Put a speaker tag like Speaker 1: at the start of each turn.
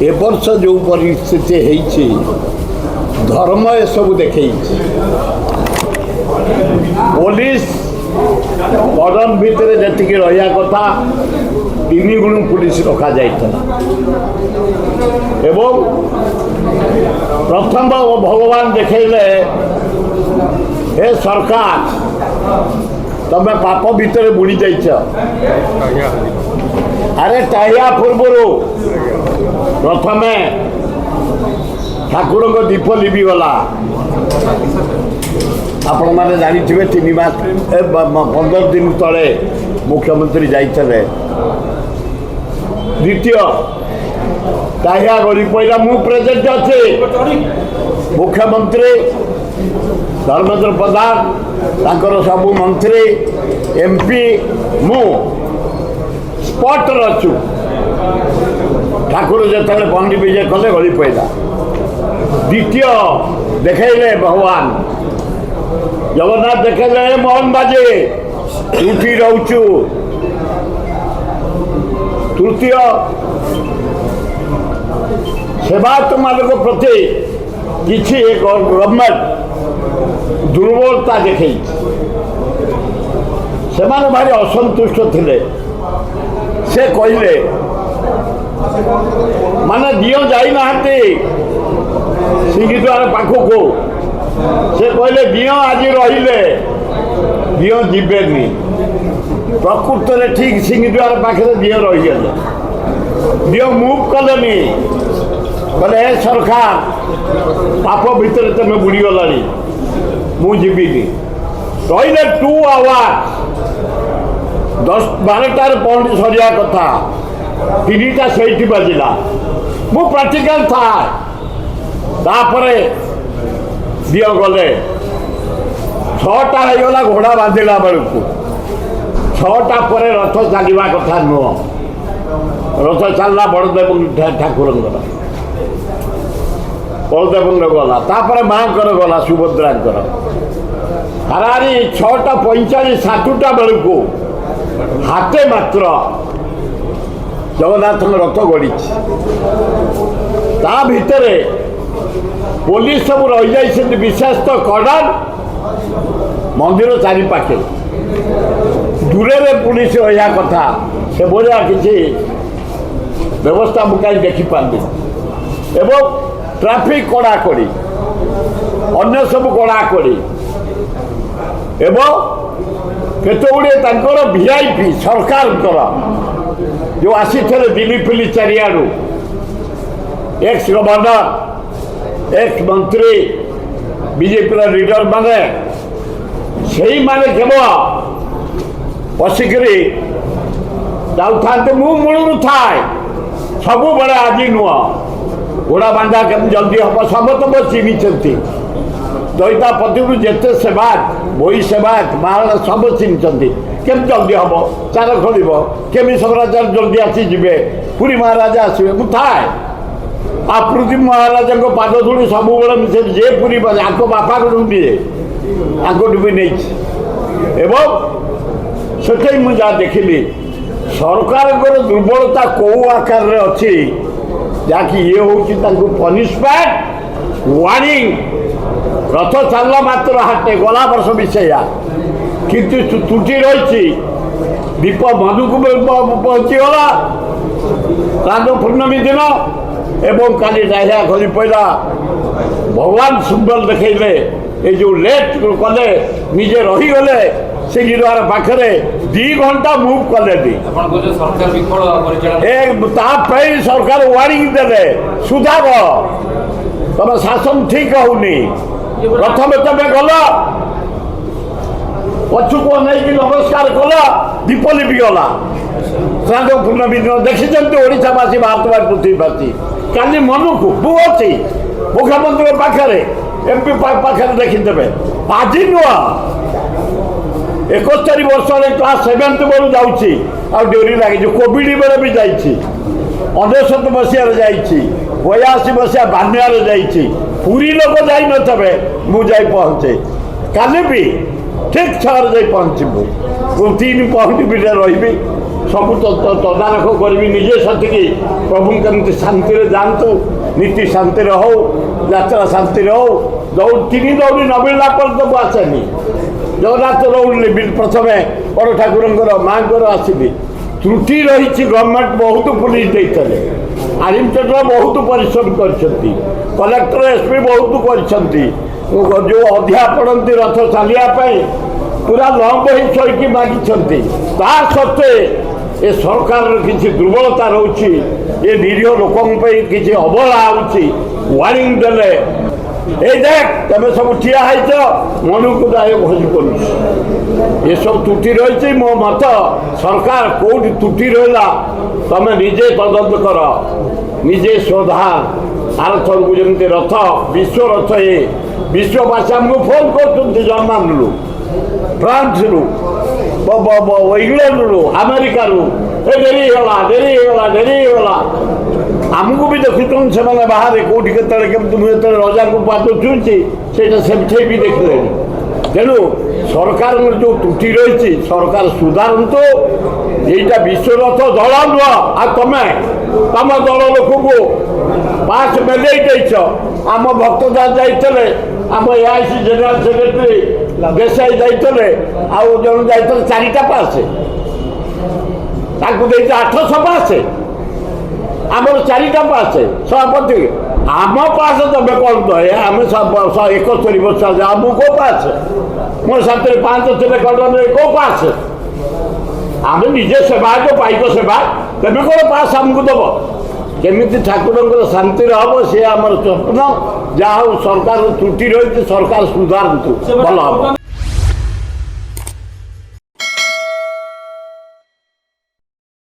Speaker 1: ए वर्ष जो परिस्थिति है धर्म ए सब देखे पुलिस बर्डन भितर जी रहा कथा 3 गुण पुलिस रखा जाइए एवं प्रथम भगवान देखले हे सरकार तमे पाप भितर बुड़ी जाइछ अरे टाइया पूर्वर प्रथमे ठाकुर को दीप लिपि गला आपण मैंने जानी 3 मास 15 दिन तले मुख्यमंत्री जाइए द्वितीय टाइया गली पहला मु प्रेजेंट अच्छे मुख्यमंत्री धर्मेंद्र प्रधान तांकर सबू मंत्री एमपी मु स्पॉट अच्छु ठाकुर जो पंडित विजय कले गली पड़ा द्वितीय देखले भगवान जगन्नाथ देखले मोहन बाजे उठी रोचु तृतीय सेवायत मान प्रति किसी एक गवर्नमेंट दुर्बलता देखे से भारी असंतुष्ट थे से कहले माने दियो जाई नहांती सिंहद्वार पाखक से कहले दियो आज रहिले दियो जीवेनी प्रकृत में ठीक सिंहद्वार पाखे दियो रहीगले दियो मुव कलेनी बोले हे सरकार पाप भितर तुम बुड़ीगला मुझीनी रही 2 आवर्स 10-12 पहुंच सरिया कथा 3टा से बाजिला मु प्राक्टिकल था तापरे दियो गले 6टा होगा घोड़ा बांधिला बेलू 6टा पर रथ चलवा कथा नुह रथ चलना बड़देव ठाकुर बलदेव गला तापर माँ गला सुभद्रा हारारी 6:45 7टा बेलू हाथे मात्र जगन्नाथ रथ गड़ी ता भितर पुलिस सब रही जाए विशेष तो कर्डन मंदिर चारिपाखे दूरे पुलिस रहा कथा से भाया किसी व्यवस्था मुझे देखिपारि एवं ट्रैफिक कड़ाकड़ी अन्य सब कड़ाकड़ी एवं केते गुड़े वीआईपी सरकार जो आसी थे दिल्ली फिली चारियाड़ू एक्स गवर्नर एक्स मंत्री बीजेपी लीडर माने से माने केवल बसिकी जाऊे मूलू थाए सबु बड़े आज नुह घोड़ा बांधा केम जल्दी हम समस्त चिन्ह दईता पति जिते सेवायत बही सेवायत महाराणा सब चिन्ह केम जल्दी हम चार खोल केमी शंकराचार्य जल्दी आसीजे पुरी महाराजा आसवे मु थाए आकृति महाराज पाद धूली सब मिसे जे पुरी आपको बापा को दिए आपको भी नहीं एवं से मुझे देखिली सरकार दुर्बलता कौ आकार अच्छी जहाँकि ये हूँ पनिशमेंट वार्निंग रथ चलला मात्र हाटे गला वर्ष मिसेया किंतु त्रुटि रही दीप मधुक पहुँचीगला राज पूर्णमी दिन एवं काली डाहिया खली पड़ा भगवान सिंबल देखले ये जो लेट कले निजे रहीगले सिंहद्वार पाखे 2 घंटा मुव कले सरकार वार्निंग देले सुधार तुम शासन ठीक होनी प्रथम तुम गल पछुक नहीं नमस्कार कल दीप लिपि गला श्राद्ध पूर्णमी दिन देखी ओडावासी भारतवासी पृथ्वीवासी काली मन को बु अच्छी मुख्यमंत्री पाखे एमपी पाखे देखीदे आज नुह 71 वर्ष क्लास 7th बेलू जाऊँगी डोरी लगी कोविड बेले भी जाइए 19 मसीह 82 मसीहा बान्यार जाइए पूरी लोक जाई नथे मुझे पहुँचे काली भी ठीक 6 जाई पहुँचबू 3 पहुँच भी रही ସବୁ ତଦାରଖ କରିବି ନିଜେ ସେତିକି ପ୍ରଭୁ କେମିତି ଶାନ୍ତିରେ ଯାଆନ୍ତୁ, ନୀତି ଶାନ୍ତିରେ ହଉ, ଯାତ୍ରା ଶାନ୍ତିରେ ହଉ। ତିନି ଦୌଡ଼ି ନ ମିଳିଲା ପର୍ଯ୍ୟନ୍ତ ମୁଁ ଆସେନି। ଜଗନ୍ନାଥ ଦୌଡ଼ିଲେ ପ୍ରଥମେ ବଡ଼ ଠାକୁରଙ୍କର ମାଆଙ୍କର ଆସିବି। ତ୍ରୁଟି ରହିଛି, ଗଭର୍ଣ୍ଣମେଣ୍ଟ ବହୁତ ପୁଲିସ ଦେଇଥିଲେ, ଆଡମିନିଷ୍ଟ୍ରେଟର ବହୁତ ପରିଶ୍ରମ କରିଛନ୍ତି, କଲେକ୍ଟର ଏସ୍ପି ବହୁତ କରିଛନ୍ତି। ଯେଉଁ ଅଧିଆ ପଡ଼ନ୍ତି ରଥ ଚାଲିବା ପାଇଁ ପୁରା ଲମ୍ବ ହେଇ ଶୋଇକି ମାଗିଛନ୍ତି। ତା ସତ୍ତ୍ୱେ ଏ ସରକାରର କିଛି ଦୁର୍ବଳତା ରହୁଛି, ଏ ନିରୀହ ଲୋକଙ୍କ ପାଇଁ କିଛି ଅବହେଳା ହେଉଛି। ୱାର୍ଣ୍ଣିଂ ଦେଲେ এই দেখ তুমি সব ঠিয়া হয়েছ মনକୁ দায় ভোজি করুছি। এসব ত্রুটি রয়েছে। মো মত সরকার কোটি ত্রুটি রহলা তুমি নিজে তদন্ত কর, নিজে শোধার। আরথরକୁ যেমনি রথ বিশ্ব রথ এ বিশ্ববাসী আমি ফোন করছেন জর্ମାନରୁ, ফ্রান্সରୁ, ইংল্যান্ডରୁ, ଆମେରିକାରୁ ଡେରି ହେଇଗଲା। ଆମକୁ ବି ଦେଖୁଛନ୍ତି ସେମାନେ ବାହାରେ କୋଉଠି କେତେବେଳେ କେମିତି। ମୁଁ ଯେତେବେଳେ ରଜାଙ୍କୁ ପାଦ ଛୁଇଁଛି ସେଇଟା ସେଠି ବି ଦେଖିଲେଣି। ତେଣୁ ସରକାରଙ୍କର ଯେଉଁ ତ୍ରୁଟି ରହିଛି ସରକାର ସୁଧାରନ୍ତୁ। ଏଇଟା ବିଶ୍ୱରଥ ଦଳ ନୁହଁ। ଆଉ ତମ ଦଳ ଲୋକଙ୍କୁ ପାସ୍ ମେଲେଇ ଦେଇଛ। ଆମ ଭକ୍ତଦାସ ଯାଇଥିଲେ, ଆମ ଏଆଇସି ଜେନେରାଲ ସେକ୍ରେଟାରୀ ଦେଶାଇ ଯାଇଥିଲେ, ଆଉ ଜଣେ ଯାଇଥିଲେ 4ଟା ପାସ୍, ତାଙ୍କୁ ଦେଇଛ 800 ପାସ୍। ଆମର 4ଟା ପାସ୍ ସଭାପତି। ଆମ ପାସ୍ ତମେ କ'ଣ ଦଏ? ଆମେ 71 ବର୍ଷ ଆମକୁ କେଉଁ ପାସ୍? ମୋ ସାଥିରେ 5 ଥିଲେ କଟନରେ କେଉଁ ପାସ୍? ଆମେ ନିଜେ ସେବାୟତ ପାଇକ ସେବା, ତେମେ କ'ଣ ପାସ୍ ଆମକୁ ଦେବ? କେମିତି ଠାକୁରଙ୍କର ଶାନ୍ତିରେ ହେବ ସେ ଆମର ସ୍ୱପ୍ନ। ଯାହା ହଉ ସରକାର ତ୍ରୁଟି ରହିଛି, ସରକାର ସୁଧାରନ୍ତୁ, ଭଲ ହେବ।